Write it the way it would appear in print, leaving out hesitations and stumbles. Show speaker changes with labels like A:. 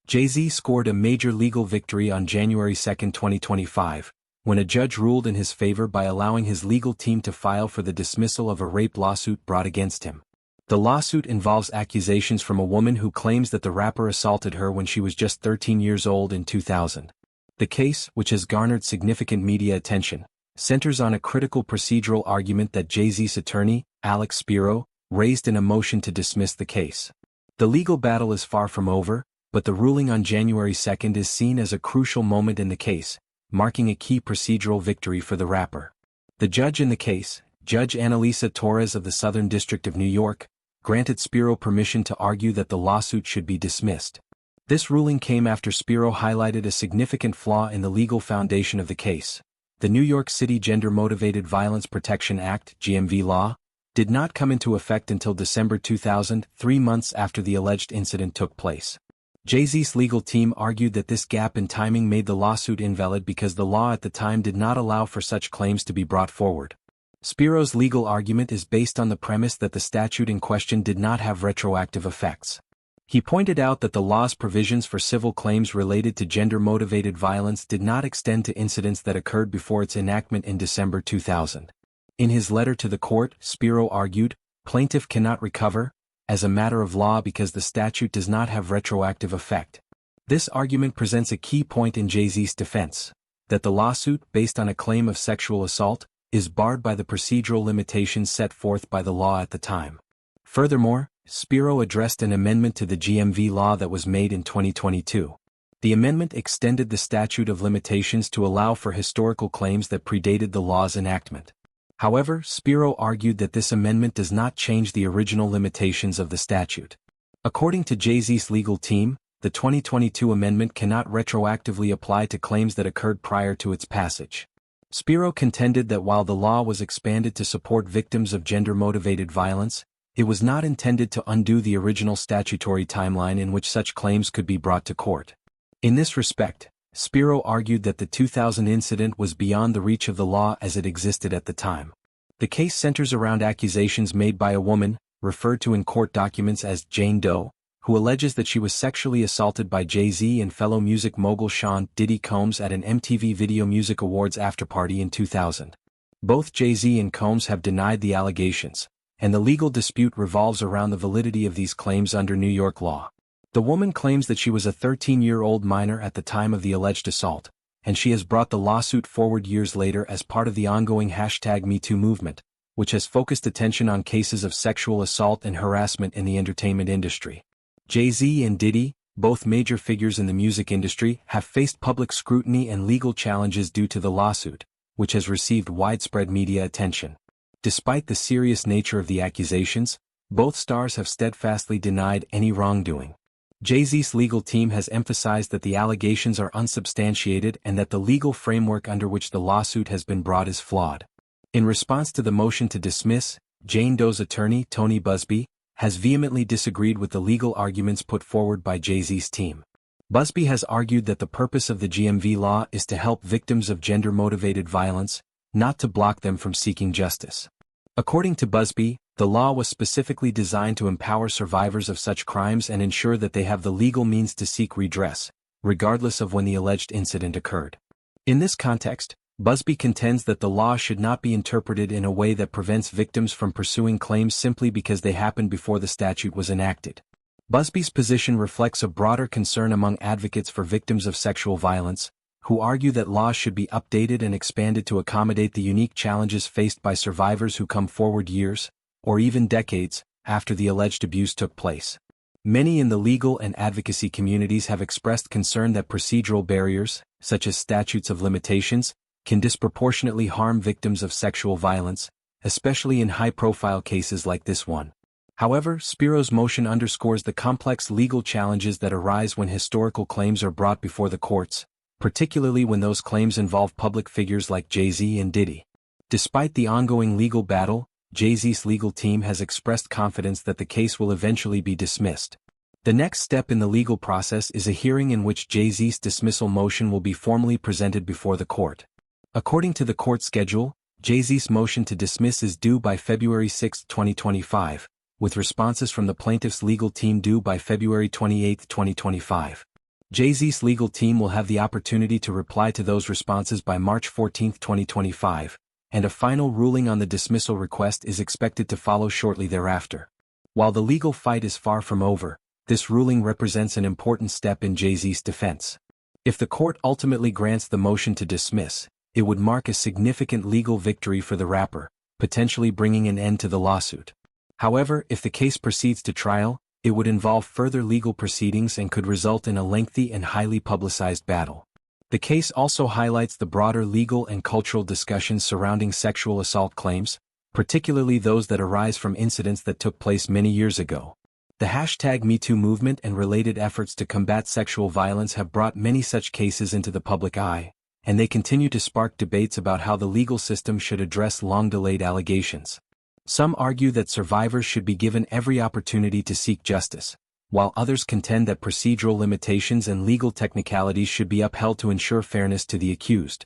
A: Jay-Z scored a major legal victory on January 2, 2025, when a judge ruled in his favor by allowing his legal team to file for the dismissal of a rape lawsuit brought against him. The lawsuit involves accusations from a woman who claims that the rapper assaulted her when she was just 13 years old in 2000. The case, which has garnered significant media attention, centers on a critical procedural argument that Jay-Z's attorney, Alex Spiro, raised in a motion to dismiss the case. The legal battle is far from over, but the ruling on January 2 is seen as a crucial moment in the case, marking a key procedural victory for the rapper. The judge in the case, Judge Annalisa Torres of the Southern District of New York, granted Spiro permission to argue that the lawsuit should be dismissed. This ruling came after Spiro highlighted a significant flaw in the legal foundation of the case. The New York City Gender-Motivated Violence Protection Act (GMV) law did not come into effect until December 2000, 3 months after the alleged incident took place. Jay-Z's legal team argued that this gap in timing made the lawsuit invalid because the law at the time did not allow for such claims to be brought forward. Spiro's legal argument is based on the premise that the statute in question did not have retroactive effects. He pointed out that the law's provisions for civil claims related to gender-motivated violence did not extend to incidents that occurred before its enactment in December 2000. In his letter to the court, Spiro argued, plaintiff cannot recover, as a matter of law because the statute does not have retroactive effect. This argument presents a key point in Jay-Z's defense, that the lawsuit, based on a claim of sexual assault, is barred by the procedural limitations set forth by the law at the time. Furthermore, Spiro addressed an amendment to the GMV law that was made in 2022. The amendment extended the statute of limitations to allow for historical claims that predated the law's enactment. However, Spiro argued that this amendment does not change the original limitations of the statute. According to Jay-Z's legal team, the 2022 amendment cannot retroactively apply to claims that occurred prior to its passage. Spiro contended that while the law was expanded to support victims of gender-motivated violence, it was not intended to undo the original statutory timeline in which such claims could be brought to court. In this respect, Spiro argued that the 2000 incident was beyond the reach of the law as it existed at the time. The case centers around accusations made by a woman, referred to in court documents as Jane Doe, who alleges that she was sexually assaulted by Jay-Z and fellow music mogul Sean Diddy Combs at an MTV Video Music Awards afterparty in 2000. Both Jay-Z and Combs have denied the allegations, and the legal dispute revolves around the validity of these claims under New York law. The woman claims that she was a 13-year-old minor at the time of the alleged assault, and she has brought the lawsuit forward years later as part of the ongoing #MeToo movement, which has focused attention on cases of sexual assault and harassment in the entertainment industry. Jay-Z and Diddy, both major figures in the music industry, have faced public scrutiny and legal challenges due to the lawsuit, which has received widespread media attention. Despite the serious nature of the accusations, both stars have steadfastly denied any wrongdoing. Jay-Z's legal team has emphasized that the allegations are unsubstantiated and that the legal framework under which the lawsuit has been brought is flawed. In response to the motion to dismiss, Jane Doe's attorney, Tony Busby, has vehemently disagreed with the legal arguments put forward by Jay-Z's team. Busby has argued that the purpose of the GMV law is to help victims of gender-motivated violence, not to block them from seeking justice. According to Busby, the law was specifically designed to empower survivors of such crimes and ensure that they have the legal means to seek redress, regardless of when the alleged incident occurred. In this context, Busby contends that the law should not be interpreted in a way that prevents victims from pursuing claims simply because they happened before the statute was enacted. Busby's position reflects a broader concern among advocates for victims of sexual violence, who argue that laws should be updated and expanded to accommodate the unique challenges faced by survivors who come forward years, or even decades, after the alleged abuse took place. Many in the legal and advocacy communities have expressed concern that procedural barriers, such as statutes of limitations, can disproportionately harm victims of sexual violence, especially in high-profile cases like this one. However, Spiro's motion underscores the complex legal challenges that arise when historical claims are brought before the courts, particularly when those claims involve public figures like Jay-Z and Diddy. Despite the ongoing legal battle, Jay-Z's legal team has expressed confidence that the case will eventually be dismissed. The next step in the legal process is a hearing in which Jay-Z's dismissal motion will be formally presented before the court. According to the court schedule, Jay-Z's motion to dismiss is due by February 6, 2025, with responses from the plaintiff's legal team due by February 28, 2025. Jay-Z's legal team will have the opportunity to reply to those responses by March 14, 2025, and a final ruling on the dismissal request is expected to follow shortly thereafter. While the legal fight is far from over, this ruling represents an important step in Jay-Z's defense. If the court ultimately grants the motion to dismiss, it would mark a significant legal victory for the rapper, potentially bringing an end to the lawsuit. However, if the case proceeds to trial, it would involve further legal proceedings and could result in a lengthy and highly publicized battle. The case also highlights the broader legal and cultural discussions surrounding sexual assault claims, particularly those that arise from incidents that took place many years ago. The #MeToo movement and related efforts to combat sexual violence have brought many such cases into the public eye, and they continue to spark debates about how the legal system should address long-delayed allegations. Some argue that survivors should be given every opportunity to seek justice, while others contend that procedural limitations and legal technicalities should be upheld to ensure fairness to the accused.